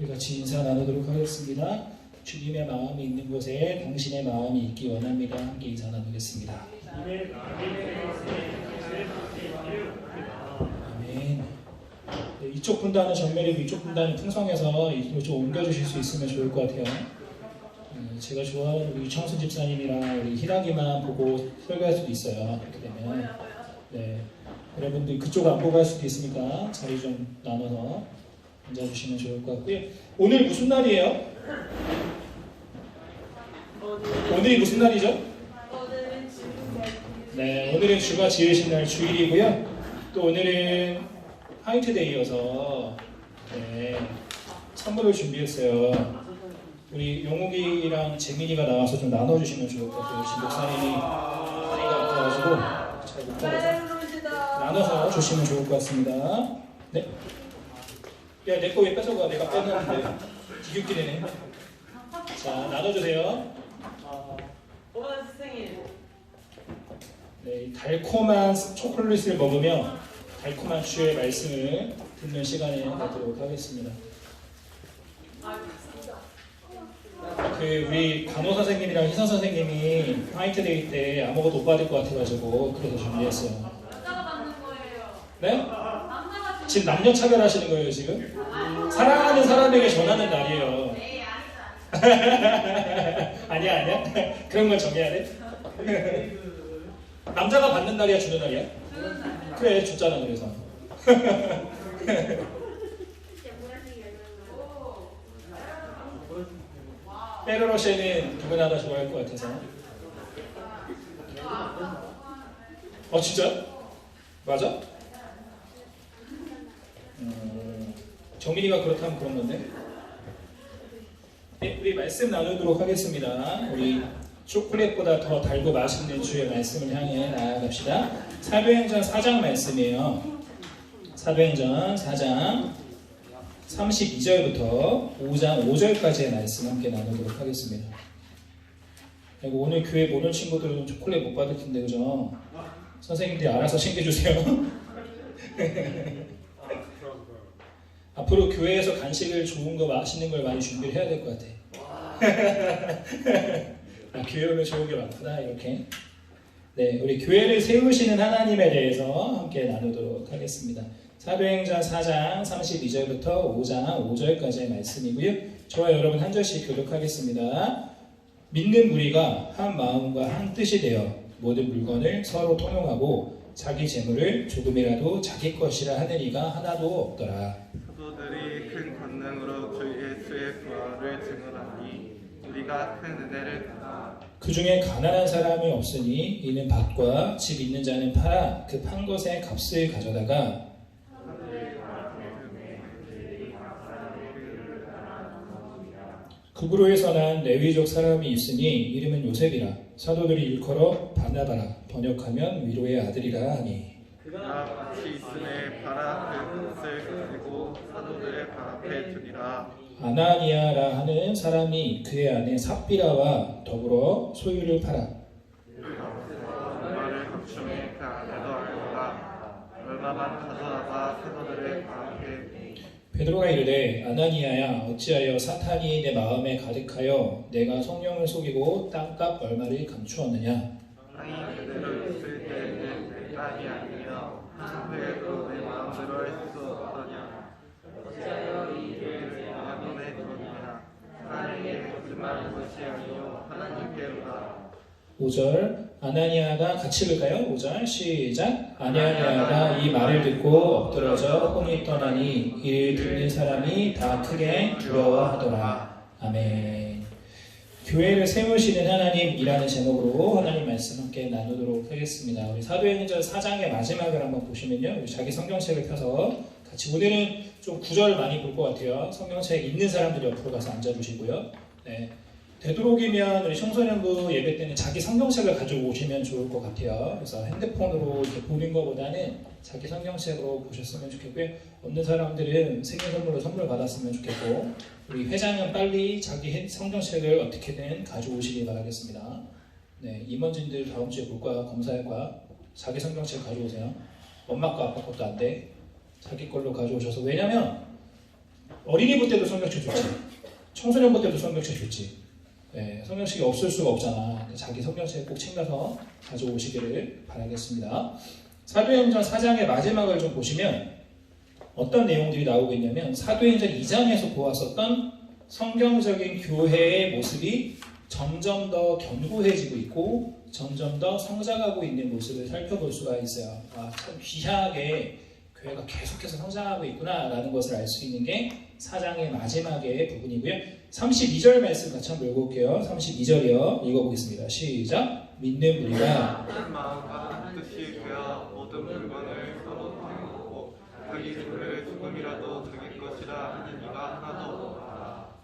우리 같이 인사 나누도록 하겠습니다. 주님의 마음이 있는 곳에 당신의 마음이 있기 원합니다. 함께 인사 나누겠습니다. 아멘. 네, 이쪽 분단은 전멸이고 이쪽 분단은 풍성해서 이쪽으로 좀 옮겨주실 수 있으면 좋을 것 같아요. 제가 좋아하는 우리 유청순 집사님이랑 우리 희나기만 보고 설교할 수도 있어요. 그렇게 되면 네, 여러분들 그쪽 안 보고 할 수도 있으니까 자리 좀 나눠서 앉아주시면 좋을 것 같고요. 오늘 무슨 날이에요? 오늘이 무슨 날이죠? 네, 오늘은 주가 지으신 날 주일이고요. 또 오늘은 화이트데이여서 네, 선물을 준비했어요. 우리 용욱이랑 재민이가 나와서 좀 나눠주시면 좋을 것 같아요. 지금 목사님이 다리가 아파가지고 잘 못 가서 나눠서 주시면 좋을 것 같습니다. 네. 야, 내 거 왜 뺏어가? 내가 뺐는데 기웃기네. 자, 나눠주세요. 네, 달콤한 초콜릿을 먹으며 달콤한 주의 말씀을 듣는 시간에 갖도록 하겠습니다. 우리 간호 선생님이랑 희선 선생님이 화이트데이 때 아무것도 못 받을 것 같아가지고 그래서 준비했어요. 남자가 받는 거예요. 네? 남자가 지금 남녀 차별하시는 거예요 지금? 사랑하는 사람에게 전하는 날이에요. 네, 아니다. 아니야? 그런 걸 정해야 돼? 남자가 받는 날이야 주는 날이야? 주는 날. 그래 줬잖아 그래서. 페르로쉐는 누구나 다 좋아할 것 같아서. 진짜? 맞아? 정민이가 그렇다면 그런 건데. 네, 우리 말씀 나누도록 하겠습니다. 우리 초콜릿보다 더 달고 맛있는 주의 말씀을 향해 나아갑시다. 사도행전 4장 말씀이에요. 사도행전 4장 32절부터 5장 5절까지의 말씀 함께 나누도록 하겠습니다. 그리고 오늘 교회 못 온 친구들은 초콜릿 못 받을 텐데 그죠? 선생님들이 알아서 챙겨주세요. 앞으로 교회에서 간식을 좋은 거 맛있는 걸 많이 준비를 해야 될 것 같아. 교회 오면 좋은 게 많구나 이렇게. 네, 우리 교회를 세우시는 하나님에 대해서 함께 나누도록 하겠습니다. 사도행전 4장 32절부터 5장 5절까지의 말씀이고요. 저와 여러분 한 절씩 교독하겠습니다. 믿는 무리가 한 마음과 한 뜻이 되어 모든 물건을 서로 통용하고 자기 재물을 조금이라도 자기 것이라 하는 이가 하나도 없더라. 사도들이 큰 권능으로 주 예수의 부활을 증언하니 우리가 큰 은혜를 받아 그 중에 가난한 사람이 없으니 이는 밭과 집 있는 자는 팔아 그 판 것의 값을 가져다가 그구로에서 난 레위족 사람이 있으니 이름은 요셉이라. 사도들이 일컬어 바나바라 번역하면 위로의 아들이라 하니 그가 같이 있음에 바라 그 것을 가지고 사도들의 발 앞에 두니라. 아나니아라 하는 사람이 그의 아내 삽비라와 더불어 소유를 팔아 얼마를 감추니 그 아내도 알거라. 얼마만 가져다가 사도들의 발 앞에 베드로가 이르되 아나니아야 어찌하여 사탄이 내 마음에 가득하여 내가 성령을 속이고 땅값 얼마를 감추었느냐. 땅이 그대로 있을 때에는 내 땅이 아니며 후에도 내 마음대로 할 수 없더냐. 어찌하여 이 일을 내 마음에 두었느냐. 하나님께 거짓말하는 것이 아니요 하나님께로다. 5절 아나니아가 같이 읽을까요? 5절 시작. 아나니아가 이 말을 듣고 엎드러져 혼이 떠나니 이를 듣는 사람이 다 크게 두려워하더라. 아멘. 교회를 세우시는 하나님이라는 제목으로 하나님 말씀 함께 나누도록 하겠습니다. 우리 사도행전 4장의 마지막을 한번 보시면요. 우리 자기 성경책을 펴서 같이 오늘은 좀 구절 많이 볼 것 같아요. 성경책 있는 사람들이 옆으로 가서 앉아주시고요. 네. 되도록이면 우리 청소년부 예배 때는 자기 성경책을 가지고 오시면 좋을 것 같아요. 그래서 핸드폰으로 이렇게 보는 것보다는 자기 성경책으로 보셨으면 좋겠고요. 얻는 사람들은 생일 선물로 선물 받았으면 좋겠고, 우리 회장은 빨리 자기 성경책을 어떻게든 가져오시기 바라겠습니다. 네, 임원진들 다음 주에 볼 거야, 검사할 거야. 자기 성경책 가져오세요. 엄마 거 아빠 것도 안 돼. 자기 걸로 가져오셔서. 왜냐면 어린이부 때도 성경책 좋지. 청소년부 때도 성경책 좋지. 네, 성경책이 없을 수가 없잖아. 자기 성경책 꼭 챙겨서 가져오시기를 바라겠습니다. 사도행전 4장의 마지막을 좀 보시면 어떤 내용들이 나오고 있냐면 사도행전 2장에서 보았었던 성경적인 교회의 모습이 점점 더 견고해지고 있고 점점 더 성장하고 있는 모습을 살펴볼 수가 있어요. 아, 참 귀하게 교회가 계속해서 성장하고 있구나 라는 것을 알 수 있는 게 4장의 마지막의 부분이고요. 32절 말씀 같이 한번 읽어볼게요. 32절이요. 읽어보겠습니다. 시작. 믿는 우리가 한 마음과 뜻이 되어 모든 물건을 서로 나누고 자기 손을 조금이라도 자기 것이라 하는 이가 하나도 없다.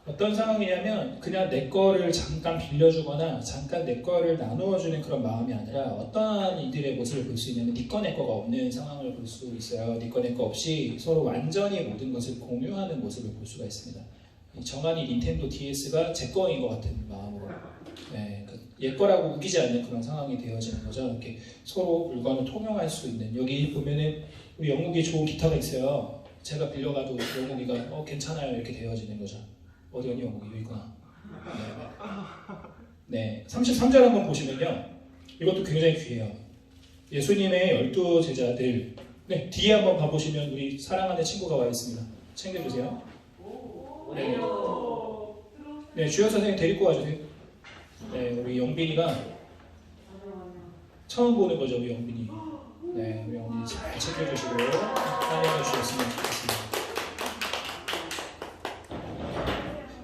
어떤 상황이냐면 그냥 내 거를 잠깐 빌려주거나 잠깐 내 거를 나누어주는 그런 마음이 아니라 어떠한 이들의 모습을 볼 수 있냐면 네 거 내 거가 없는 상황을 볼 수 있어요. 네 거 내 거 없이 서로 완전히 모든 것을 공유하는 모습을 볼 수가 있습니다. 정한이 닌텐도 DS가 제 거인 것 같은 마음으로 네, 얘 거라고 우기지 않는 그런 상황이 되어지는 거죠. 이렇게 서로 물건을 통용할 수 있는. 여기 보면은 우리 영국이 좋은 기타가 있어요. 제가 빌려가도 영국이가 괜찮아요 이렇게 되어지는 거죠. 어디 어디 영국이 여기 있구나. 네, 33절 한번 보시면요. 이것도 굉장히 귀해요. 예수님의 12제자들. 네, 뒤에 한번 봐보시면 우리 사랑하는 친구가 와 있습니다. 챙겨주세요. 네, 네, 주여 선생님 데리고 와주세요. 네, 우리 영빈이가 처음 보는 거죠, 우리 영빈이. 네, 우리 영빈이 잘 챙겨주시고 사랑해 주셨으면 좋겠습니다.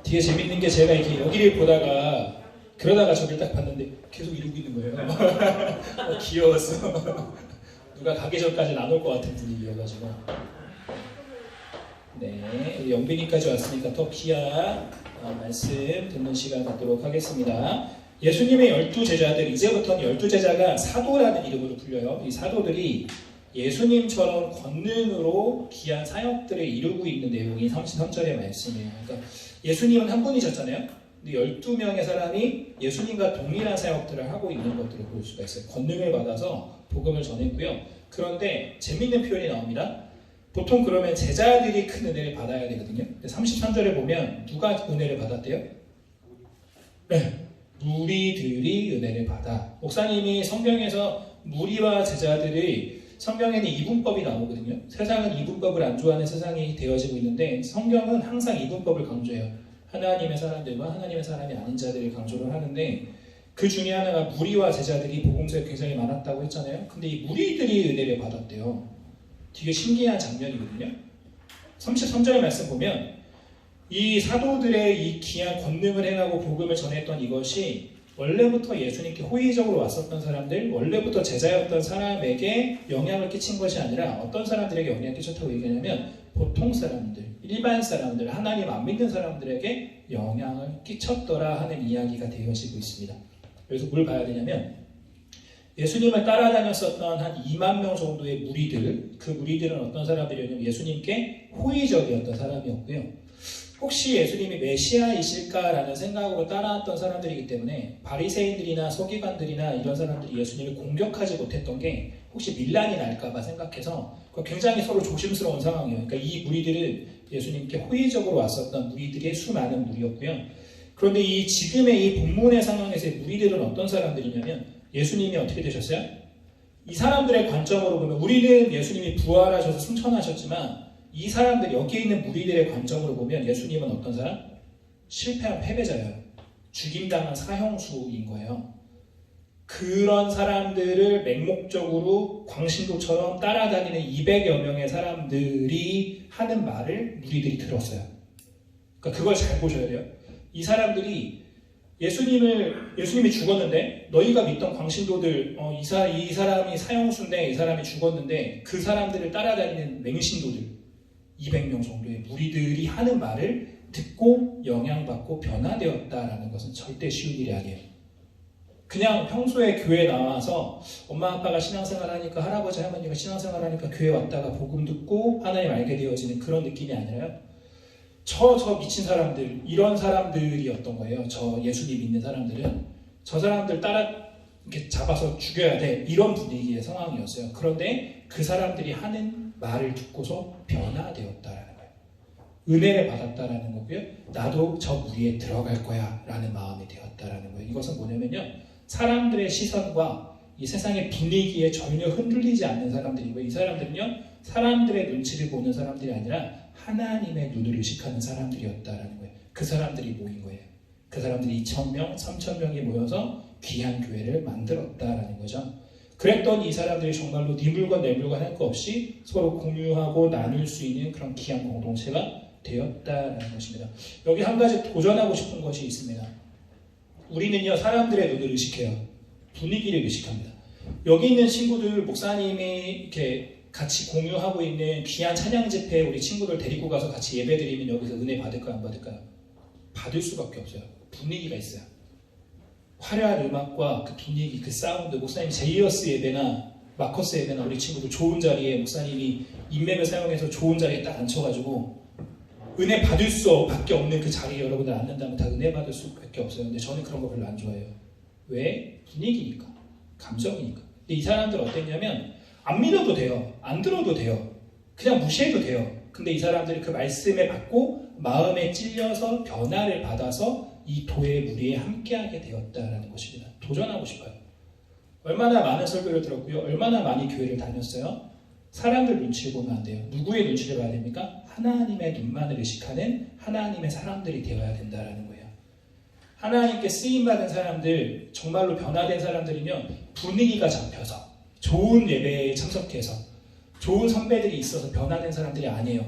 뒤에 재밌는 게 제가 이렇게 여기를 보다가 그러다가 저를 딱 봤는데 계속 이러고 있는 거예요. 귀여웠어. 누가 가기 전까지 안 올 것 같은 분위기여가지고. 네, 우리 영빈이까지 왔으니까 더 귀한 말씀 듣는 시간 갖도록 하겠습니다. 예수님의 12제자들, 이제부터는 12제자가 사도라는 이름으로 불려요. 이 사도들이 예수님처럼 권능으로 귀한 사역들을 이루고 있는 내용이 33절의 말씀이에요. 그러니까 예수님은 한 분이셨잖아요. 근데 12명의 사람이 예수님과 동일한 사역들을 하고 있는 것들을 볼 수가 있어요. 권능을 받아서 복음을 전했고요. 그런데 재밌는 표현이 나옵니다. 보통 그러면 제자들이 큰 은혜를 받아야 되거든요. 33절에 보면 누가 은혜를 받았대요? 네, 무리들이 은혜를 받아. 목사님이 성경에서 무리와 제자들이 성경에는 이분법이 나오거든요. 세상은 이분법을 안 좋아하는 세상이 되어지고 있는데 성경은 항상 이분법을 강조해요. 하나님의 사람들과 하나님의 사람이 아닌 자들을 강조를 하는데 그 중에 하나가 무리와 제자들이 복음서에 굉장히 많았다고 했잖아요. 근데 이 무리들이 은혜를 받았대요. 되게 신기한 장면이거든요. 33절 말씀 보면 이 사도들의 이 귀한 권능을 행하고 복음을 전했던 이것이 원래부터 예수님께 호의적으로 왔었던 사람들, 원래부터 제자였던 사람에게 영향을 끼친 것이 아니라 어떤 사람들에게 영향을 끼쳤다고 얘기하냐면 보통 사람들, 일반 사람들, 하나님 안 믿는 사람들에게 영향을 끼쳤더라 하는 이야기가 되어지고 있습니다. 그래서 뭘 봐야 되냐면 예수님을 따라다녔었던 한 2만 명 정도의 무리들, 그 무리들은 어떤 사람들이었냐면 예수님께 호의적이었던 사람이었고요. 혹시 예수님이 메시아이실까라는 생각으로 따라왔던 사람들이기 때문에 바리새인들이나 서기관들이나 이런 사람들이 예수님을 공격하지 못했던 게 혹시 밀란이 날까봐 생각해서 굉장히 서로 조심스러운 상황이에요. 그러니까 이 무리들은 예수님께 호의적으로 왔었던 무리들의 수많은 무리였고요. 그런데 이 지금의 이 본문의 상황에서의 무리들은 어떤 사람들이냐면 예수님이 어떻게 되셨어요? 이 사람들의 관점으로 보면 우리는 예수님이 부활하셔서 승천하셨지만 이 사람들, 여기에 있는 무리들의 관점으로 보면 예수님은 어떤 사람? 실패한 패배자예요. 죽임당한 사형수인 거예요. 그런 사람들을 맹목적으로 광신도처럼 따라다니는 200여 명의 사람들이 하는 말을 무리들이 들었어요. 그러니까 그걸 잘 보셔야 돼요. 이 사람들이 예수님이 죽었는데 너희가 믿던 광신도들 이 사람이 사형수인데 이 사람이 죽었는데 그 사람들을 따라다니는 맹신도들 200명 정도의 무리들이 하는 말을 듣고 영향받고 변화되었다라는 것은 절대 쉬운 일이 아니에요. 그냥 평소에 교회 나와서 엄마 아빠가 신앙생활 하니까 할아버지 할머니가 신앙생활 하니까 교회 왔다가 복음 듣고 하나님 알게 되어지는 그런 느낌이 아니라요. 저 미친 사람들, 이런 사람들이었던 거예요. 저 예수님 믿는 사람들은 저 사람들 따라 이렇게 잡아서 죽여야 돼, 이런 분위기의 상황이었어요. 그런데 그 사람들이 하는 말을 듣고서 변화되었다라는 거예요. 은혜를 받았다라는 거고요. 나도 저 무리에 들어갈 거야 라는 마음이 되었다라는 거예요. 이것은 뭐냐면요. 사람들의 시선과 이 세상의 분위기에 전혀 흔들리지 않는 사람들이고, 이 사람들은요. 사람들의 눈치를 보는 사람들이 아니라 하나님의 눈을 의식하는 사람들이었다라는 거예요. 그 사람들이 모인 거예요. 그 사람들이 2,000명, 3,000명이 모여서 귀한 교회를 만들었다라는 거죠. 그랬더니 이 사람들이 정말로 네 물건 내 물건 할 거 없이 서로 공유하고 나눌 수 있는 그런 귀한 공동체가 되었다라는 것입니다. 여기 한 가지 도전하고 싶은 것이 있습니다. 우리는요, 사람들의 눈을 의식해요. 분위기를 의식합니다. 여기 있는 친구들, 목사님이 이렇게 같이 공유하고 있는 귀한 찬양 집회에 우리 친구들 데리고 가서 같이 예배 드리면 여기서 은혜 받을까요? 안 받을까요? 받을 수밖에 없어요. 분위기가 있어요. 화려한 음악과 그 분위기, 그 사운드, 목사님 제이어스 예배나 마커스 예배나 우리 친구들 좋은 자리에 목사님이 인맥을 사용해서 좋은 자리에 딱 앉혀가지고 은혜 받을 수밖에 없는 그 자리에 여러분들 앉는다면 다 은혜 받을 수밖에 없어요. 근데 저는 그런 거 별로 안 좋아해요. 왜? 분위기니까. 감정이니까. 근데 이 사람들 어땠냐면 안 믿어도 돼요. 안 들어도 돼요. 그냥 무시해도 돼요. 근데 이 사람들이 그 말씀에 받고 마음에 찔려서 변화를 받아서 이 도의 무리에 함께하게 되었다라는 것입니다. 도전하고 싶어요. 얼마나 많은 설교를 들었고요. 얼마나 많이 교회를 다녔어요. 사람들 눈치를 보면 안 돼요. 누구의 눈치를 봐야 됩니까? 하나님의 눈만을 의식하는 하나님의 사람들이 되어야 된다라는 거예요. 하나님께 쓰임받은 사람들, 정말로 변화된 사람들이면 분위기가 잡혀서 좋은 예배에 참석해서 좋은 선배들이 있어서 변화된 사람들이 아니에요.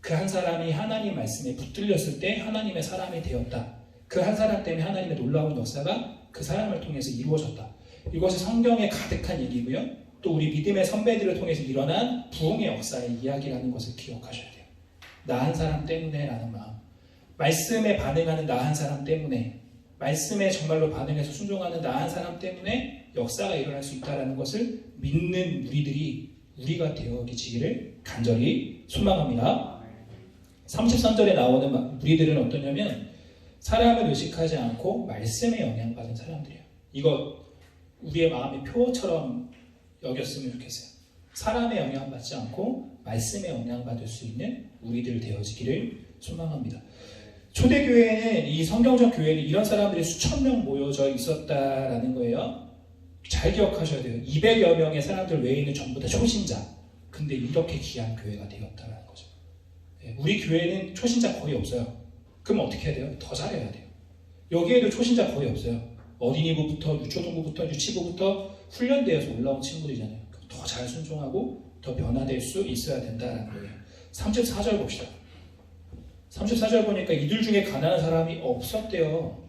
그 한 사람이 하나님 말씀에 붙들렸을 때 하나님의 사람이 되었다. 그 한 사람 때문에 하나님의 놀라운 역사가 그 사람을 통해서 이루어졌다. 이것이 성경에 가득한 얘기고요. 또 우리 믿음의 선배들을 통해서 일어난 부흥의 역사의 이야기라는 것을 기억하셔야 돼요. 나 한 사람 때문에 라는 마음. 말씀에 반응하는 나 한 사람 때문에, 말씀에 정말로 반응해서 순종하는 나 한 사람 때문에 역사가 일어날 수 있다는 것을 믿는 우리가 되어지기를 간절히 소망합니다. 33절에 나오는 무리들은 어떠냐면 사람을 의식하지 않고 말씀에 영향받은 사람들이에요. 이거 우리의 마음의 표처럼 여겼으면 좋겠어요. 사람의 영향받지 않고 말씀에 영향받을 수 있는 우리들 되어지기를 소망합니다. 초대교회에는, 이 성경적 교회는 이런 사람들이 수천 명 모여져 있었다라는 거예요. 잘 기억하셔야 돼요. 200여 명의 사람들 외에는 전부 다 초신자. 근데 이렇게 귀한 교회가 되었다라는 거죠. 우리 교회는 초신자 거의 없어요. 그럼 어떻게 해야 돼요? 더 잘해야 돼요. 여기에도 초신자 거의 없어요. 어린이부부터 유초등부부터 유치부부터 훈련되어서 올라온 친구들이잖아요. 더 잘 순종하고 더 변화될 수 있어야 된다는 거예요. 34절 봅시다. 34절 보니까 이들 중에 가난한 사람이 없었대요.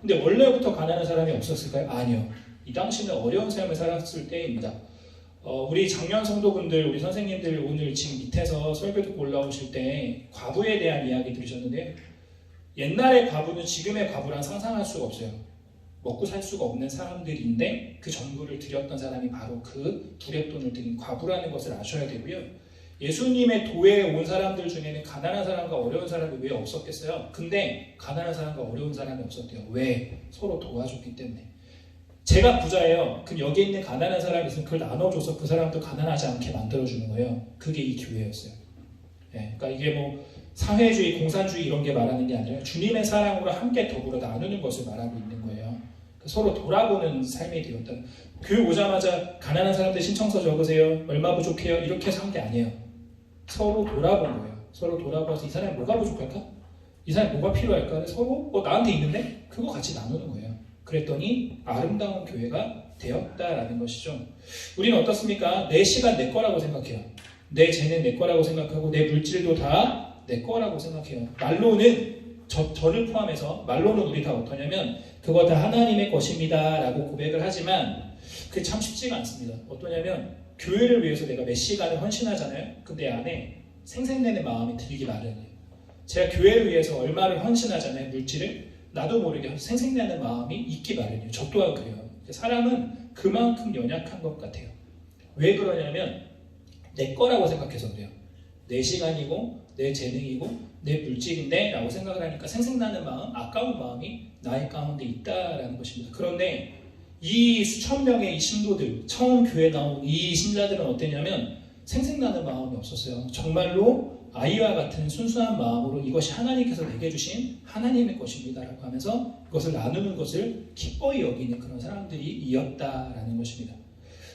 근데 원래부터 가난한 사람이 없었을까요? 아니요. 이 당시는 어려운 삶을 살았을 때입니다. 우리 작년 성도분들, 우리 선생님들 오늘 지금 밑에서 설교 듣고 올라오실 때 과부에 대한 이야기 들으셨는데요. 옛날의 과부는 지금의 과부랑 상상할 수가 없어요. 먹고 살 수가 없는 사람들인데 그 전부를 드렸던 사람이 바로 그 두렵돈을 드린 과부라는 것을 아셔야 되고요. 예수님의 도에 온 사람들 중에는 가난한 사람과 어려운 사람이 왜 없었겠어요? 근데 가난한 사람과 어려운 사람이 없었대요. 왜? 서로 도와줬기 때문에. 제가 부자예요. 그럼 여기 있는 가난한 사람이 있으면 그걸 나눠줘서 그 사람도 가난하지 않게 만들어주는 거예요. 그게 이 교회였어요. 그러니까 이게 뭐 사회주의, 공산주의 이런 게 말하는 게 아니라 주님의 사랑으로 함께 더불어 나누는 것을 말하고 있는 거예요. 서로 돌아보는 삶이 되었다. 교회 오자마자 가난한 사람들 신청서 적으세요. 얼마 부족해요. 이렇게 해서 한 게 아니에요. 서로 돌아본 거예요. 서로 돌아봐서 이 사람이 뭐가 부족할까? 이 사람이 뭐가 필요할까? 서로 나한테 있는데 그거 같이 나누는 거예요. 그랬더니 아름다운 교회가 되었다라는 것이죠. 우리는 어떻습니까? 내 시간 내 거라고 생각해요. 내 재능 내 거라고 생각하고 내 물질도 다 내 거라고 생각해요. 말로는 저를 포함해서 말로는 우리 다 어떠냐면 그거 다 하나님의 것입니다 라고 고백을 하지만 그게 참 쉽지가 않습니다. 어떠냐면 교회를 위해서 내가 몇 시간을 헌신하잖아요. 근데 안에 생색내는 마음이 들기 마련이에요. 제가 교회를 위해서 얼마를 헌신하잖아요. 물질을. 나도 모르게 생색내는 마음이 있기 마련이에요. 저 또한 그래요. 사람은 그만큼 연약한 것 같아요. 왜 그러냐면 내 거라고 생각해서 그래요. 내 시간이고 내 재능이고 내 물질인데 라고 생각을 하니까 생색나는 마음, 아까운 마음이 나의 가운데 있다라는 것입니다. 그런데 이 수천 명의 이 신도들, 처음 교회 나온 이 신자들은 어땠냐면 생색나는 마음이 없었어요. 정말로 아이와 같은 순수한 마음으로 이것이 하나님께서 내게 주신 하나님의 것입니다 라고 하면서 그것을 나누는 것을 기뻐히 여기는 그런 사람들이었다라는 것입니다.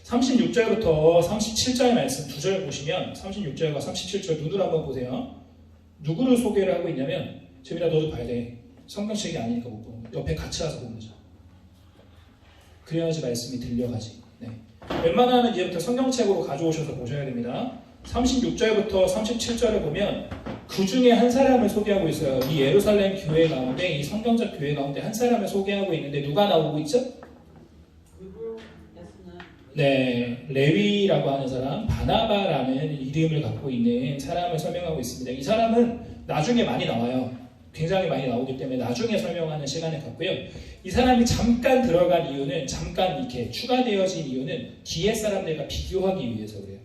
36절부터 37절 말씀 두 절 보시면 36절과 37절 눈으로 한번 보세요. 누구를 소개를 하고 있냐면 재민아 너도 봐야 돼. 성경책이 아니니까 못 보는 거야. 옆에 같이 와서 보는 거죠. 그래야지 말씀이 들려가지. 네. 웬만하면 이제부터 성경책으로 가져오셔서 보셔야 됩니다. 36절부터 37절을 보면 그 중에 한 사람을 소개하고 있어요. 이 예루살렘 교회 가운데, 이 성경적 교회 가운데 한 사람을 소개하고 있는데 누가 나오고 있죠? 네, 레위라고 하는 사람, 바나바라는 이름을 갖고 있는 사람을 설명하고 있습니다. 이 사람은 나중에 많이 나와요. 굉장히 많이 나오기 때문에 나중에 설명하는 시간을 갖고요. 이 사람이 잠깐 들어간 이유는, 잠깐 이렇게 추가되어진 이유는 뒤에 사람들과 비교하기 위해서 그래요.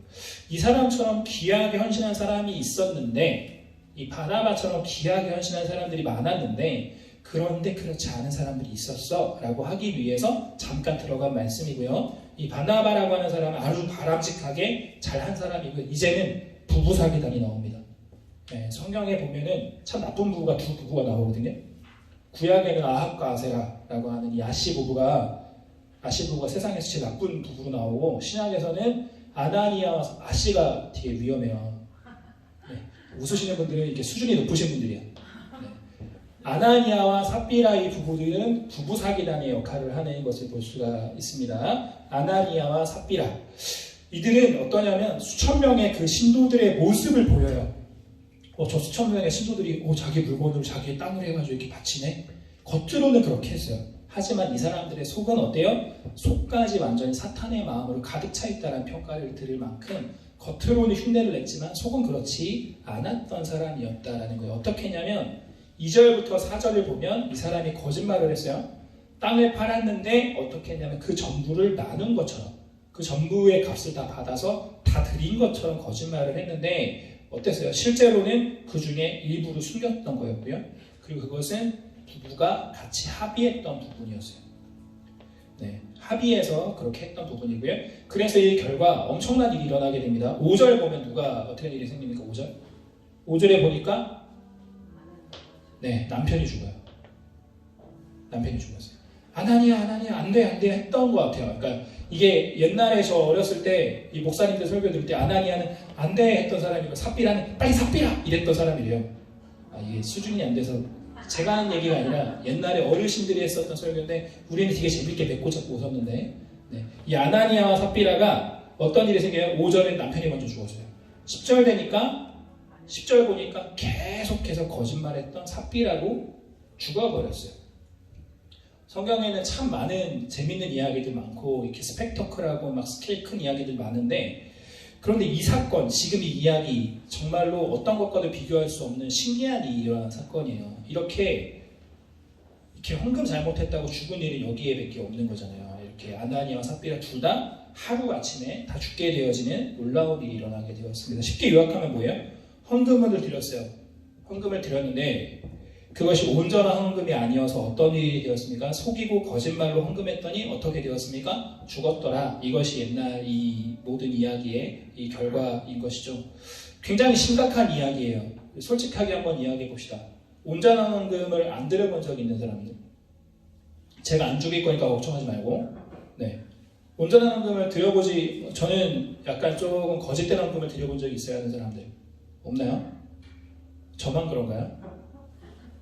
이 사람처럼 귀하게 헌신한 사람이 있었는데, 이 바나바처럼 귀하게 헌신한 사람들이 많았는데, 그런데 그렇지 않은 사람들이 있었어 라고 하기 위해서 잠깐 들어간 말씀이고요. 이 바나바라고 하는 사람은 아주 바람직하게 잘한 사람이고 이제는 부부 사기단이 나옵니다. 네, 성경에 보면은 참 나쁜 부부가 두 부부가 나오거든요. 구약에는 아합과 아세라라고 하는 이 아씨 부부가 세상에서 제일 나쁜 부부로 나오고, 신약에서는 아나니아와 아씨가 되게 위험해요. 네, 웃으시는 분들은 이렇게 수준이 높으신 분들이야. 네. 아나니아와 삽비라 이 부부들은 부부 사기단의 역할을 하는 것을 볼 수가 있습니다. 아나니아와 삽비라, 이들은 어떠냐면 수천 명의 그 신도들의 모습을 보여요. 저 수천 명의 신도들이 자기 물건을 자기 땅을 해가지고 이렇게 바치네. 겉으로는 그렇게 했어요. 하지만 이 사람들의 속은 어때요? 속까지 완전히 사탄의 마음으로 가득 차 있다는 평가를 들을 만큼 겉으로는 흉내를 냈지만 속은 그렇지 않았던 사람이었다라는 거예요. 어떻게 했냐면 2절부터 4절을 보면 이 사람이 거짓말을 했어요. 땅을 팔았는데 어떻게 했냐면 그 전부를 나눈 것처럼, 그 전부의 값을 다 받아서 다 드린 것처럼 거짓말을 했는데 어땠어요? 실제로는 그 중에 일부를 숨겼던 거였고요. 그리고 그것은 부부가 같이 합의했던 부분이었어요. 네, 합의해서 그렇게 했던 부분이고요. 그래서 이 결과 엄청난 일이 일어나게 됩니다. 5절 보면 누가 어떻게 일이 생깁니까? 5절? 5절에 보니까 네, 남편이 죽어요. 남편이 죽었어요. 아나니아 안 돼 했던 것 같아요. 그러니까 이게 옛날에 저 어렸을 때 이 목사님들 설교 들을 때 아나니아는 안 돼 했던 사람이고 삽비라는 빨리 삽비라 이랬던 사람이래요. 이게 수준이 안 돼서 제가 하는 얘기가 아니라 옛날에 어르신들이 했었던 설교인데 우리는 되게 재밌게 배꼽 잡고 웃었는데, 네. 이 아나니아와 삽비라가 어떤 일이 생겨요? 5절에 남편이 먼저 죽었어요. 10절 되니까 10절 보니까 계속해서 거짓말했던 삽비라로 죽어버렸어요. 성경에는 참 많은 재밌는 이야기들 많고 이렇게 스펙터클하고 막 스케일 큰 이야기들 많은데, 그런데 이 사건, 지금 이 이야기 정말로 어떤 것과도 비교할 수 없는 신기한 일어난 사건이에요. 이렇게 헌금 잘못했다고 죽은 일은 여기에밖에 없는 거잖아요. 이렇게 아나니아와 삽비라 둘 다 하루 아침에 다 죽게 되어지는 놀라운 일이 일어나게 되었습니다. 쉽게 요약하면 뭐예요? 헌금을 드렸어요. 헌금을 드렸는데 그것이 온전한 헌금이 아니어서 어떤 일이 되었습니까? 속이고 거짓말로 헌금했더니 어떻게 되었습니까? 죽었더라. 이것이 옛날 이 모든 이야기의 이 결과인 것이죠. 굉장히 심각한 이야기예요. 솔직하게 한번 이야기해 봅시다. 온전한 헌금을 안 드려본 적 있는 사람들? 제가 안 죽일 거니까 걱정하지 말고, 네. 온전한 헌금을 드려보지, 저는 약간 조금 거짓된 헌금을 드려본 적이 있어야 하는 사람들 없나요? 저만 그런가요?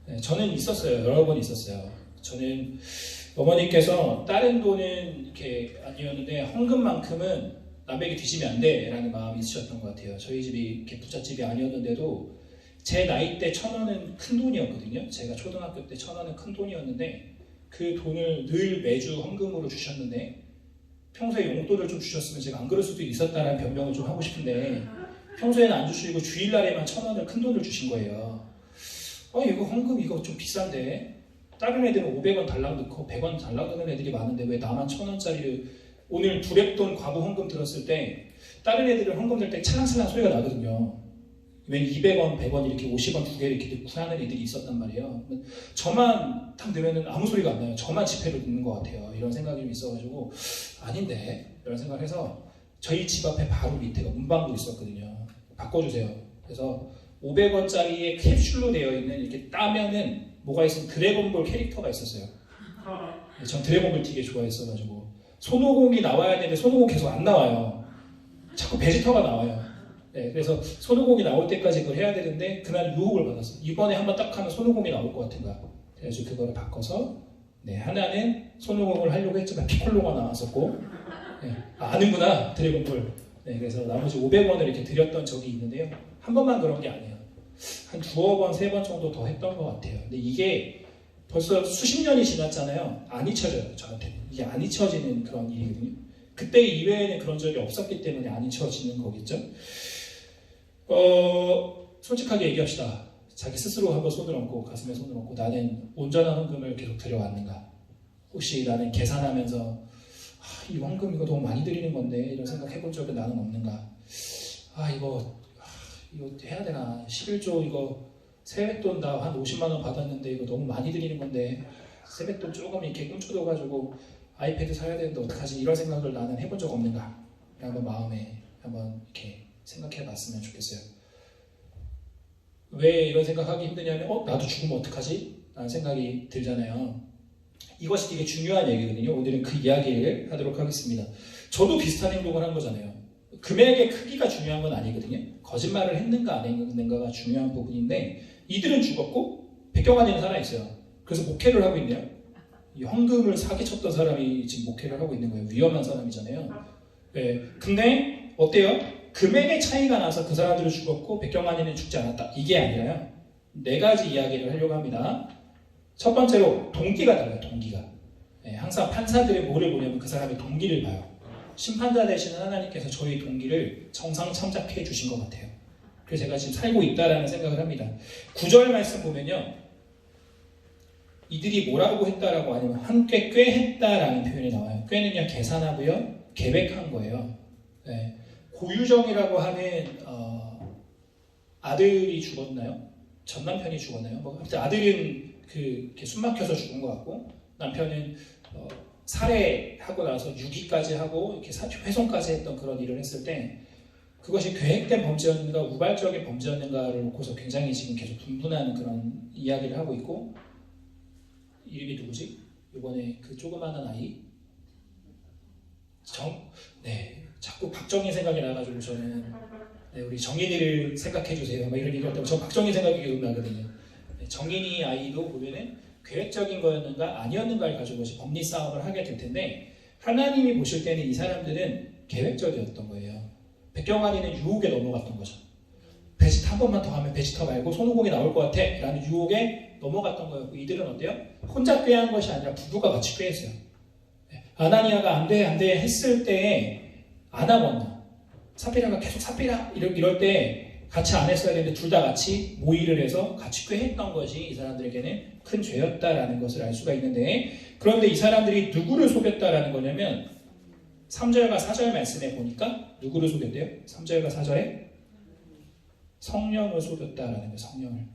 네, 저는 있었어요. 여러 번 있었어요. 저는 어머니께서 다른 돈은 이렇게 아니었는데 헌금만큼은 남에게 뒤지면 안 돼라는 마음이 있으셨던 것 같아요. 저희 집이 이렇게 부잣집이 아니었는데도 제 나이 때 1,000원은 큰 돈이었거든요. 제가 초등학교 때 1,000원은 큰 돈이었는데 그 돈을 늘 매주 헌금으로 주셨는데, 평소에 용돈을 좀 주셨으면 제가 안 그럴 수도 있었다라는 변명을 좀 하고 싶은데 평소에는 안 주시고 주일날에만 1,000원을 큰 돈을 주신 거예요. 이거 헌금 이거 좀 비싼데, 다른 애들은 500원 달랑 넣고 100원 달랑 넣는 애들이 많은데 왜 나만 1,000원짜리를, 오늘 두랩돈 과부 헌금 들었을 때 다른 애들은 헌금 들 때 찰랑찰랑 소리가 나거든요. 왜 200원, 100원 이렇게 50원 두 개를 이렇게 구하는 애들이 있었단 말이에요. 저만 딱 넣으면 아무 소리가 안 나요. 저만 지폐를 넣는 것 같아요. 이런 생각이 좀 있어가지고 아닌데 이런 생각을 해서 저희 집 앞에 바로 밑에가 문방구 있었거든요. 바꿔주세요. 그래서 500원짜리에 캡슐로 되어 있는 이렇게 따면은 뭐가 있으면 드래곤볼 캐릭터가 있었어요. 전 드래곤볼 되게 좋아했어가지고 손오공이 나와야 되는데 손오공 계속 안 나와요. 자꾸 베지터가 나와요. 네, 그래서 손오공이 나올 때까지 그걸 해야 되는데 그날 유혹을 받았어요. 이번에 한번 딱 하면 손오공이 나올 것 같은가. 그래서 그거를 바꿔서 네, 하나는 손오공을 하려고 했지만 피콜로가 나왔었고 네, 아는구나 드래곤볼. 네, 그래서 나머지 500원을 이렇게 드렸던 적이 있는데요. 한 번만 그런 게 아니에요. 한 2억 번, 3번 정도 더 했던 것 같아요. 근데 이게 벌써 수십 년이 지났잖아요. 안 잊혀져요, 저한테는. 이게 안 잊혀지는 그런 일이거든요. 그때 이외에는 그런 적이 없었기 때문에 안 잊혀지는 거겠죠. 솔직하게 얘기합시다. 자기 스스로 한번 손을 얹고 가슴에 손을 얹고 나는 온전한 헌금을 계속 드려왔는가? 혹시 나는 계산하면서 이 헌금 이거 너무 많이 드리는 건데 이런 생각 해본 적은 나는 없는가? 이거 해야 되나? 11조 이거 세뱃돈 나 한 50만 원 받았는데 이거 너무 많이 드리는 건데 세뱃돈 조금 이렇게 끔쳐둬가지고 아이패드 사야 되는데 어떡하지? 이런 생각을 나는 해본 적 없는가? 한번 마음에 한번 이렇게 생각해봤으면 좋겠어요. 왜 이런 생각하기 힘드냐면 나도 죽으면 어떡하지? 라는 생각이 들잖아요. 이것이 되게 중요한 얘기거든요. 오늘은 그 이야기를 하도록 하겠습니다. 저도 비슷한 행동을 한 거잖아요. 금액의 크기가 중요한 건 아니거든요. 거짓말을 했는가 안 했는가가 중요한 부분인데 이들은 죽었고 백경환이는 살아있어요. 그래서 목회를 하고 있네요. 이 헌금을 사기쳤던 사람이 지금 목회를 하고 있는 거예요. 위험한 사람이잖아요. 네. 근데 어때요? 금액의 차이가 나서 그 사람들은 죽었고 백경환이는 죽지 않았다. 이게 아니라요. 4가지 이야기를 하려고 합니다. 첫 번째로 동기가 달라요. 동기가. 네, 항상 판사들의 뭐를 보냐면 그 사람의 동기를 봐요. 심판자 되시는 하나님께서 저희 동기를 정상 참작해 주신 것 같아요. 그래서 제가 지금 살고 있다라는 생각을 합니다. 9절 말씀 보면요. 이들이 뭐라고 했다라고 아니면 함께 꾀했다라는 표현이 나와요. 꾀는요 계산하고요. 계획한 거예요. 네. 고유정이라고 하는 아들이 죽었나요? 전 남편이 죽었나요? 아무튼 아들은 이렇게 숨 막혀서 죽은 것 같고 남편은 살해하고 나서 유기까지 하고 이렇게 훼손까지 했던 그런 일을 했을 때 그것이 계획된 범죄였는가 우발적인 범죄였는가를 놓고서 굉장히 지금 계속 분분한 그런 이야기를 하고 있고 이름이 누구지? 이번에 그 조그마한 아이 자꾸 박정희 생각이 나가지고 저는 우리 정인이를 생각해 주세요. 이런 얘기할 때 저 박정희 생각이 계속 나거든요. 정인이 아이도 보면은 계획적인 거였는가 아니었는가를 가지고 법리 싸움을 하게 될 텐데 하나님이 보실 때는 이 사람들은 계획적이었던 거예요. 백경환이는 유혹에 넘어갔던 거죠. 베지터 한 번만 더 하면 베지터 말고 손오공이 나올 것 같아 라는 유혹에 넘어갔던 거였고 이들은 어때요? 혼자 꾀한 것이 아니라 부부가 같이 꾀했어요. 아나니아가 안 돼 했을 때에 아나건나 삽비라가 계속 삽비라 이럴 때 같이 안 했어야 되는데 둘 다 같이 모의를 해서 같이 꾀했던 것이 이 사람들에게는 큰 죄였다라는 것을 알 수가 있는데 그런데 이 사람들이 누구를 속였다라는 거냐면 3절과 4절 말씀에 보니까 누구를 속였대요? 3절과 4절에 성령을 속였다라는 거예요. 성령을.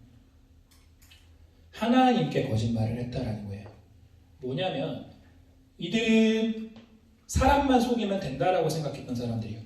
하나님께 거짓말을 했다라는 거예요. 뭐냐면 이들은 사람만 속이면 된다라고 생각했던 사람들이에요.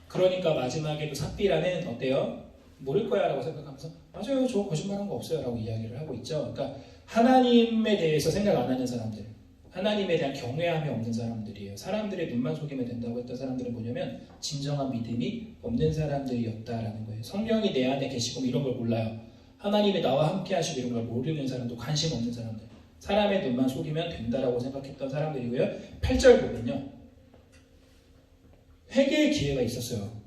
그러니까 마지막에도 삽비라는 어때요? 모를 거야 라고 생각하면서 맞아요 저 거짓말한 거 없어요 라고 이야기를 하고 있죠. 그러니까 하나님에 대해서 생각 안 하는 사람들 하나님에 대한 경외함이 없는 사람들이에요. 사람들의 눈만 속이면 된다고 했던 사람들은 뭐냐면 진정한 믿음이 없는 사람들이었다라는 거예요. 성령이 내 안에 계시고 이런 걸 몰라요. 하나님이 나와 함께 하시고 이런 걸 모르는 사람도 관심 없는 사람들 사람의 눈만 속이면 된다라고 생각했던 사람들이고요. 8절 보면요. 회개의 기회가 있었어요.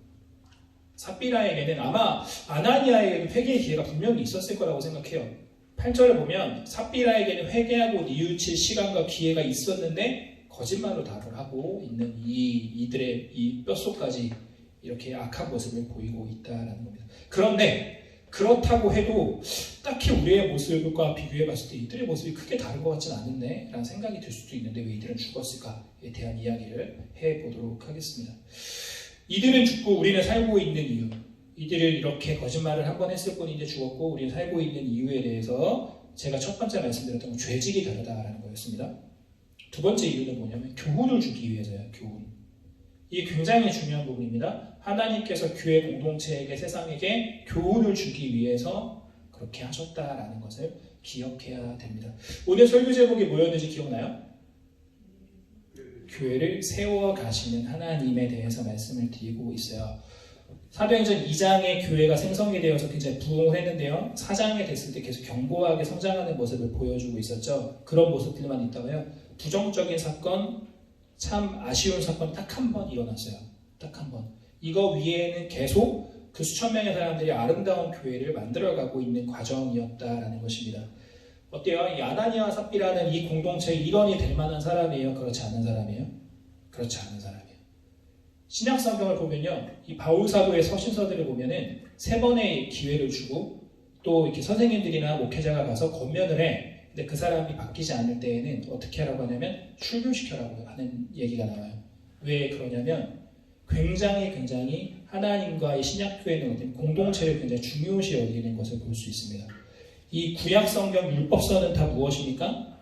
삽비라에게는 아마 아나니아에게는 회개의 기회가 분명히 있었을 거라고 생각해요. 8절을 보면 삽비라에게는 회개하고 뉘우칠 시간과 기회가 있었는데 거짓말로 답을 하고 있는 이들의 이 뼛속까지 이렇게 악한 모습을 보이고 있다는 겁니다. 그런데 그렇다고 해도 딱히 우리의 모습과 비교해 봤을 때 이들의 모습이 크게 다른 것 같지는 않은데 라는 생각이 들 수도 있는데 왜 이들은 죽었을까에 대한 이야기를 해보도록 하겠습니다. 이들은 죽고 우리는 살고 있는 이유 이들을 이렇게 거짓말을 한 번 했을 뿐인데 죽었고 우리는 살고 있는 이유에 대해서 제가 첫 번째 말씀드렸던 건 죄질이 다르다라는 거였습니다. 두 번째 이유는 뭐냐면 교훈을 주기 위해서예요. 교훈. 이게 굉장히 중요한 부분입니다. 하나님께서 교회 공동체에게 세상에게 교훈을 주기 위해서 그렇게 하셨다라는 것을 기억해야 됩니다. 오늘 설교 제목이 뭐였는지 기억나요? 교회를 세워가시는 하나님에 대해서 말씀을 드리고 있어요. 사도행전 2장에 교회가 생성이 되어서 굉장히 부흥을 했는데요. 4장에 됐을 때 계속 견고하게 성장하는 모습을 보여주고 있었죠. 그런 모습들만 있다가요. 부정적인 사건, 참 아쉬운 사건 딱 한 번 일어났어요. 딱 한 번. 이거 위에는 계속 그 수천 명의 사람들이 아름다운 교회를 만들어가고 있는 과정이었다라는 것입니다. 어때요? 이 아나니아와 삽비라는 이 공동체의 일원이 될 만한 사람이에요? 그렇지 않은 사람이에요? 그렇지 않은 사람이에요. 신약 성경을 보면요, 이 바울 사도의 서신서들을 보면은 3번의 기회를 주고 또 이렇게 선생님들이나 목회자가 가서 권면을 해. 근데 그 사람이 바뀌지 않을 때에는 어떻게 하라고 하냐면 출교시켜라고 하는 얘기가 나와요. 왜 그러냐면 굉장히 하나님과의 신약교회는 어떤 공동체를 굉장히 중요시 여기는 것을 볼 수 있습니다. 이 구약 성경 율법서는 다 무엇입니까?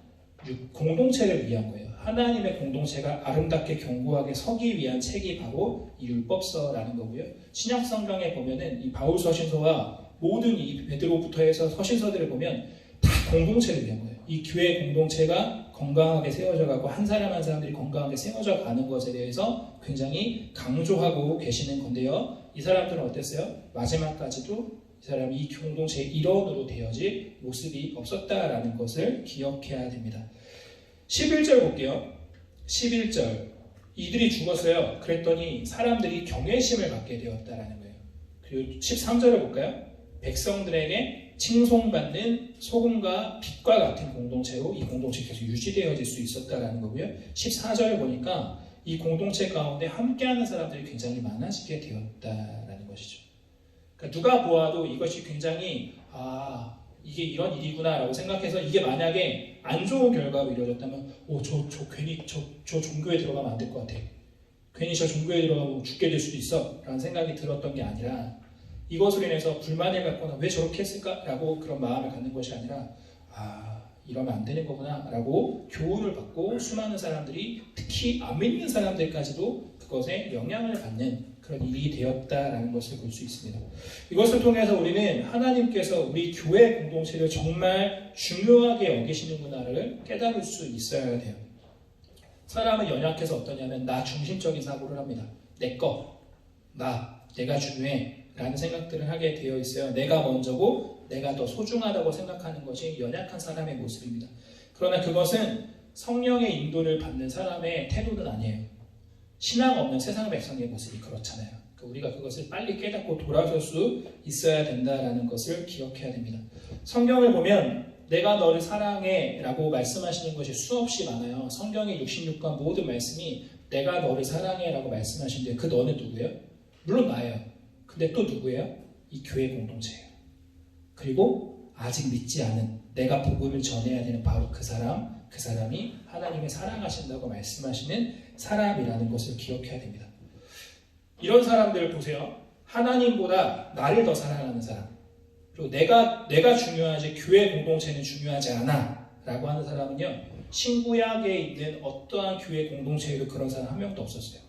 공동체를 위한 거예요. 하나님의 공동체가 아름답게 견고하게 서기 위한 책이 바로 이 율법서라는 거고요. 신약 성경에 보면은 이 바울 서신서와 모든 이 베드로부터 해서 서신서들을 보면 다 공동체를 위한 거예요. 이 교회 공동체가 건강하게 세워져 가고 한 사람 한 사람들이 건강하게 세워져 가는 것에 대해서 굉장히 강조하고 계시는 건데요. 이 사람들은 어땠어요? 마지막까지도 이 사람이 이 공동체의 일원으로 되어질 모습이 없었다라는 것을 기억해야 됩니다. 11절 볼게요. 11절. 이들이 죽었어요. 그랬더니 사람들이 경외심을 갖게 되었다라는 거예요. 그리고 13절을 볼까요? 백성들에게 칭송받는 소금과 빛과 같은 공동체로 이 공동체가 계속 유지되어질 수 있었다라는 거고요. 14절을 보니까 이 공동체 가운데 함께하는 사람들이 굉장히 많아지게 되었다라는 것이죠. 그러니까 누가 보아도 이것이 굉장히 이게 이런 일이구나 라고 생각해서 이게 만약에 안 좋은 결과로 이루어졌다면 괜히 저 종교에 들어가면 안 될 것 같아. 괜히 저 종교에 들어가면 죽게 될 수도 있어 라는 생각이 들었던 게 아니라 이것으로 인해서 불만을 갖거나 왜 저렇게 했을까? 라고 그런 마음을 갖는 것이 아니라 이러면 안 되는 거구나 라고 교훈을 받고 수많은 사람들이 특히 안 믿는 사람들까지도 그것에 영향을 받는 그런 일이 되었다라는 것을 볼 수 있습니다. 이것을 통해서 우리는 하나님께서 우리 교회 공동체를 정말 중요하게 여기시는구나를 깨달을 수 있어야 돼요. 사람은 연약해서 어떠냐면 나 중심적인 사고를 합니다. 내가 중요해 라는 생각들을 하게 되어 있어요. 내가 먼저고 내가 더 소중하다고 생각하는 것이 연약한 사람의 모습입니다. 그러나 그것은 성령의 인도를 받는 사람의 태도는 아니에요. 신앙 없는 세상 백성의 모습이 그렇잖아요. 우리가 그것을 빨리 깨닫고 돌아설 수 있어야 된다는 것을 기억해야 됩니다. 성경을 보면 내가 너를 사랑해 라고 말씀하시는 것이 수없이 많아요. 성경의 66권 모든 말씀이 내가 너를 사랑해 라고 말씀하시는데 그 너는 누구예요? 물론 나예요. 근데 또 누구예요? 이 교회 공동체예요. 그리고 아직 믿지 않은 내가 복음을 전해야 되는 바로 그 사람이 하나님의 사랑하신다고 말씀하시는 사람이라는 것을 기억해야 됩니다. 이런 사람들을 보세요. 하나님보다 나를 더 사랑하는 사람, 그리고 내가 중요하지 교회 공동체는 중요하지 않아 라고 하는 사람은요, 신구약에 있는 어떠한 교회 공동체에도 그런 사람 한 명도 없었어요.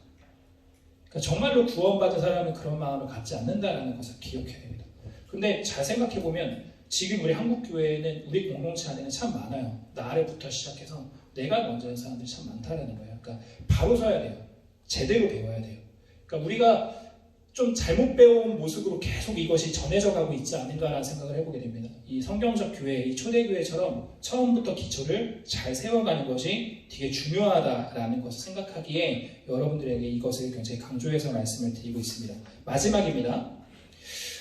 그러니까 정말로 구원받은 사람은 그런 마음을 갖지 않는다는 것을 기억해야 됩니다. 근데 잘 생각해보면 지금 우리 한국교회에는 우리 공동체 안에는 참 많아요. 나를부터 시작해서 내가 먼저인 사람들이 참 많다라는 거예요. 그러니까 바로 서야 돼요. 제대로 배워야 돼요. 그러니까 우리가 좀 잘못 배운 모습으로 계속 이것이 전해져 가고 있지 않은가라는 생각을 해보게 됩니다. 이 성경적 교회, 이 초대교회처럼 처음부터 기초를 잘 세워가는 것이 되게 중요하다라는 것을 생각하기에 여러분들에게 이것을 굉장히 강조해서 말씀을 드리고 있습니다. 마지막입니다.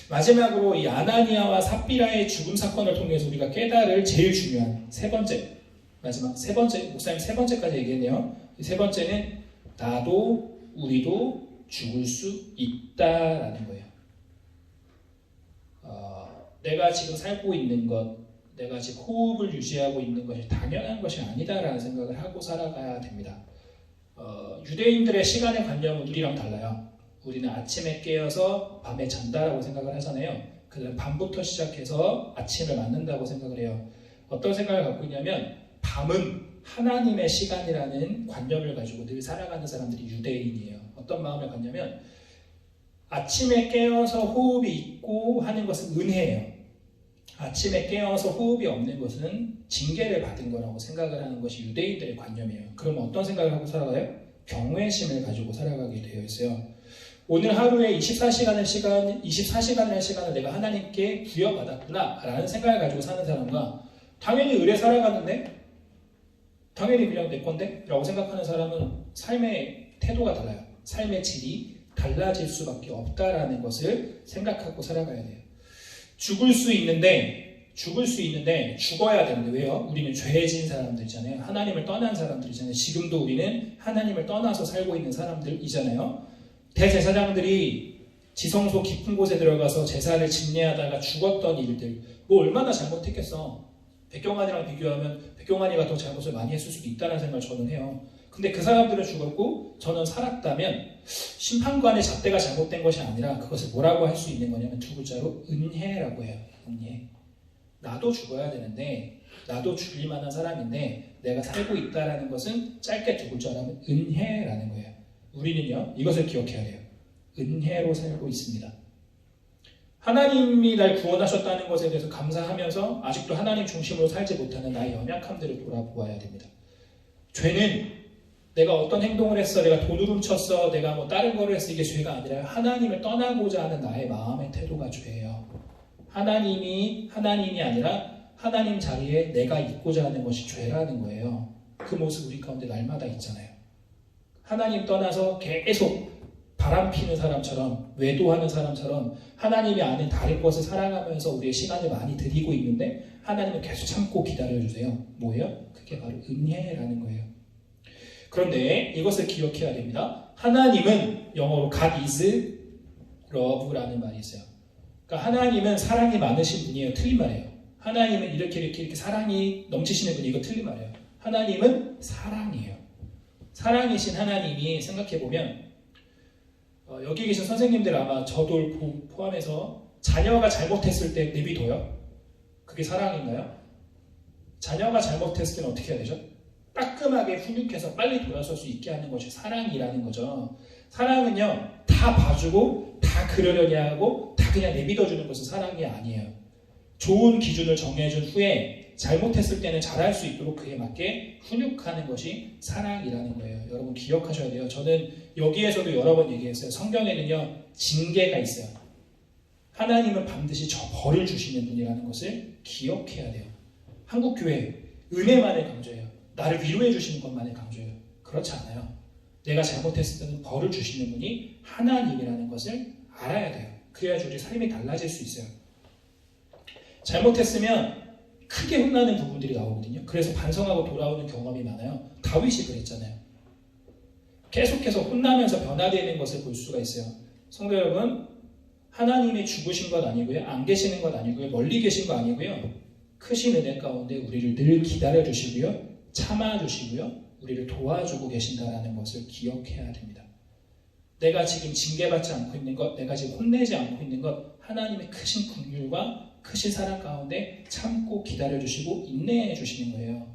마지막으로 이 아나니아와 삽비라의 죽음 사건을 통해서 우리가 깨달을 제일 중요한 세 번째, 목사님 세 번째까지 얘기했네요. 이 세 번째는 나도 우리도 죽을 수 있다라는 거예요. 내가 지금 살고 있는 것, 내가 지금 호흡을 유지하고 있는 것이 당연한 것이 아니다라는 생각을 하고 살아가야 됩니다. 유대인들의 시간의 관념은 우리랑 달라요. 우리는 아침에 깨어서 밤에 잔다라고 생각을 하잖아요. 그다음 밤부터 시작해서 아침을 맞는다고 생각을 해요. 어떤 생각을 갖고 있냐면 밤은 하나님의 시간이라는 관념을 가지고 늘 살아가는 사람들이 유대인이에요. 어떤 마음을 갖냐면 아침에 깨어서 호흡이 있고 하는 것은 은혜예요. 아침에 깨어서 호흡이 없는 것은 징계를 받은 거라고 생각을 하는 것이 유대인들의 관념이에요. 그럼 어떤 생각을 하고 살아가요? 경외심을 가지고 살아가게 되어 있어요. 오늘 하루에 24시간의 시간을 내가 하나님께 부여받았구나 라는 생각을 가지고 사는 사람과 당연히 의뢰 살아가는데 당연히 그냥 내 건데? 라고 생각하는 사람은 삶의 태도가 달라요. 삶의 질이 달라질 수밖에 없다라는 것을 생각하고 살아가야 돼요. 죽을 수 있는데 죽어야 되는데 왜요? 우리는 죄진 사람들이잖아요. 하나님을 떠난 사람들이잖아요. 지금도 우리는 하나님을 떠나서 살고 있는 사람들이잖아요. 대제사장들이 지성소 깊은 곳에 들어가서 제사를 집례하다가 죽었던 일들 뭐 얼마나 잘못했겠어. 백경환이랑 비교하면 백경환이가 더 잘못을 많이 했을 수도 있다는 생각을 저는 해요. 근데 그 사람들은 죽었고 저는 살았다면 심판관의 잣대가 잘못된 것이 아니라 그것을 뭐라고 할 수 있는 거냐면 두 글자로 은혜라고 해요. 은혜. 나도 죽어야 되는데 나도 죽일 만한 사람인데 내가 살고 있다라는 것은 짧게 두 글자로 하면 은혜라는 거예요. 우리는요 이것을 기억해야 돼요. 은혜로 살고 있습니다. 하나님이 날 구원하셨다는 것에 대해서 감사하면서 아직도 하나님 중심으로 살지 못하는 나의 연약함들을 돌아보아야 됩니다. 죄는 내가 어떤 행동을 했어, 내가 돈을 훔쳤어, 내가 뭐 다른 거를 했어, 이게 죄가 아니라 하나님을 떠나고자 하는 나의 마음의 태도가 죄예요. 하나님이 아니라 하나님 자리에 내가 있고자 하는 것이 죄라는 거예요. 그 모습 우리 가운데 날마다 있잖아요. 하나님 떠나서 계속 바람 피는 사람처럼 외도하는 사람처럼 하나님이 아닌 다른 것을 사랑하면서 우리의 시간을 많이 들이고 있는데 하나님은 계속 참고 기다려주세요. 뭐예요? 그게 바로 은혜라는 거예요. 그런데 이것을 기억해야 됩니다. 하나님은 영어로 God is love라는 말이 있어요. 그러니까 하나님은 사랑이 많으신 분이에요. 틀린 말이에요. 하나님은 이렇게 사랑이 넘치시는 분이 이거 틀린 말이에요. 하나님은 사랑이에요. 사랑이신 하나님이 생각해보면 여기 계신 선생님들 아마 저도 포함해서 자녀가 잘못했을 때 내비둬요? 그게 사랑인가요? 자녀가 잘못했을 때는 어떻게 해야 되죠? 따끔하게 훈육해서 빨리 돌아설 수 있게 하는 것이 사랑이라는 거죠. 사랑은요 다 봐주고 다 그러려니 하고 다 그냥 내비둬주는 것은 사랑이 아니에요. 좋은 기준을 정해준 후에 잘못했을 때는 잘할 수 있도록 그에 맞게 훈육하는 것이 사랑이라는 거예요. 여러분 기억하셔야 돼요. 저는 여기에서도 여러 번 얘기했어요. 성경에는요 징계가 있어요. 하나님은 반드시 저 벌을 주시는 분이라는 것을 기억해야 돼요. 한국교회 은혜만을 강조해요. 나를 위로해 주시는 것만을 강조해요. 그렇지 않아요. 내가 잘못했을 때는 벌을 주시는 분이 하나님이라는 것을 알아야 돼요. 그래야지 우리 삶이 달라질 수 있어요. 잘못했으면 크게 혼나는 부분들이 나오거든요. 그래서 반성하고 돌아오는 경험이 많아요. 다윗이 그랬잖아요. 계속해서 혼나면서 변화되는 것을 볼 수가 있어요. 성도 여러분, 하나님이 죽으신 것 아니고요. 안 계시는 것 아니고요. 멀리 계신 거 아니고요. 크신 은혜 가운데 우리를 늘 기다려주시고요. 참아주시고요. 우리를 도와주고 계신다는 것을 기억해야 됩니다. 내가 지금 징계받지 않고 있는 것, 내가 지금 혼내지 않고 있는 것, 하나님의 크신 긍휼과 크신 사랑 가운데 참고 기다려주시고 인내해 주시는 거예요.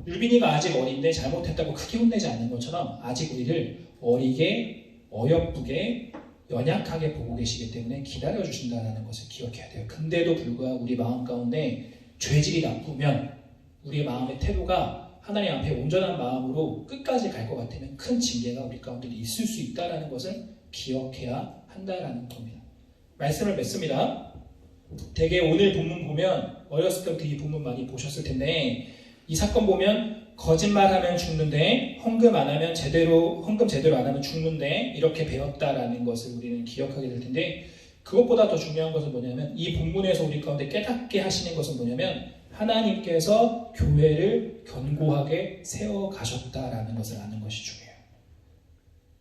율빈이가 아직 어린데 잘못했다고 크게 혼내지 않는 것처럼 아직 우리를 어리게, 어여쁘게, 연약하게 보고 계시기 때문에 기다려주신다는 것을 기억해야 돼요. 근데도 불구하고 우리 마음 가운데 죄질이 나쁘면 우리의 마음의 태도가 하나님 앞에 온전한 마음으로 끝까지 갈 것 같으면 큰 징계가 우리 가운데 있을 수 있다는 것을 기억해야 한다는 겁니다. 말씀을 맺습니다. 되게 오늘 본문 보면 어렸을 때부터 이 본문 많이 보셨을 텐데 이 사건 보면 거짓말하면 죽는데 헌금 제대로 안 하면 죽는데 이렇게 배웠다라는 것을 우리는 기억하게 될 텐데 그것보다 더 중요한 것은 뭐냐면 이 본문에서 우리 가운데 깨닫게 하시는 것은 뭐냐면 하나님께서 교회를 견고하게 세워가셨다라는 것을 아는 것이 중요해요.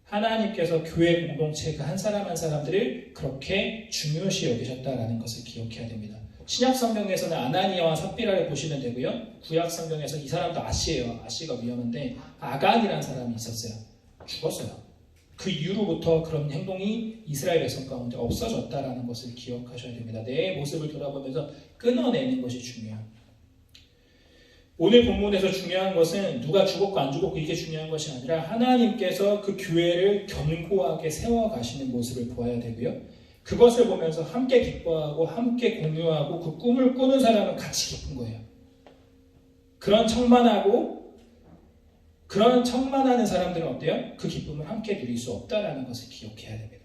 하나님께서 교회 공동체 그 한 사람 한 사람들을 그렇게 중요시 여기셨다라는 것을 기억해야 됩니다. 신약 성경에서는 아나니아와 삽비라를 보시면 되고요. 구약 성경에서 이 사람도 아시예요. 아시가 위험한데 아간이라는 사람이 있었어요. 죽었어요. 그 이후로부터 그런 행동이 이스라엘 백성 가운데 없어졌다라는 것을 기억하셔야 됩니다. 내 모습을 돌아보면서 끊어내는 것이 중요해요. 오늘 본문에서 중요한 것은 누가 죽었고 안 죽었고 이게 중요한 것이 아니라 하나님께서 그 교회를 견고하게 세워가시는 모습을 보아야 되고요. 그것을 보면서 함께 기뻐하고 함께 공유하고 그 꿈을 꾸는 사람은 같이 기쁜 거예요. 그런 청만하는 사람들은 어때요? 그 기쁨을 함께 누릴 수 없다라는 것을 기억해야 됩니다.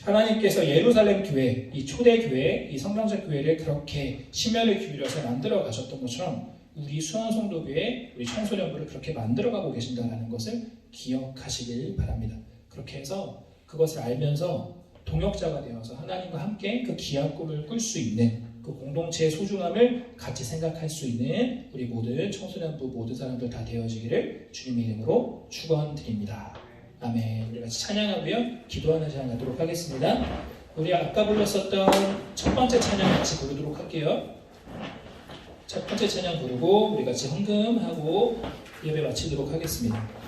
하나님께서 예루살렘 교회, 이 초대 교회, 이 성경적 교회를 그렇게 심혈을 기울여서 만들어 가셨던 것처럼 우리 수원성도교회, 우리 청소년부를 그렇게 만들어가고 계신다는 것을 기억하시길 바랍니다. 그렇게 해서 그것을 알면서 동역자가 되어서 하나님과 함께 그 귀한 꿈을 꿀 수 있는 그 공동체의 소중함을 같이 생각할 수 있는 우리 모든 청소년부 모든 사람들 다 되어지기를 주님의 이름으로 축원드립니다. 아멘. 우리 같이 찬양하고요. 기도하는 시간 갖도록 하겠습니다. 우리 아까 불렀었던 첫 번째 찬양 같이 부르도록 할게요. 첫 번째 찬양 부르고 우리 같이 헌금하고 예배 마치도록 하겠습니다.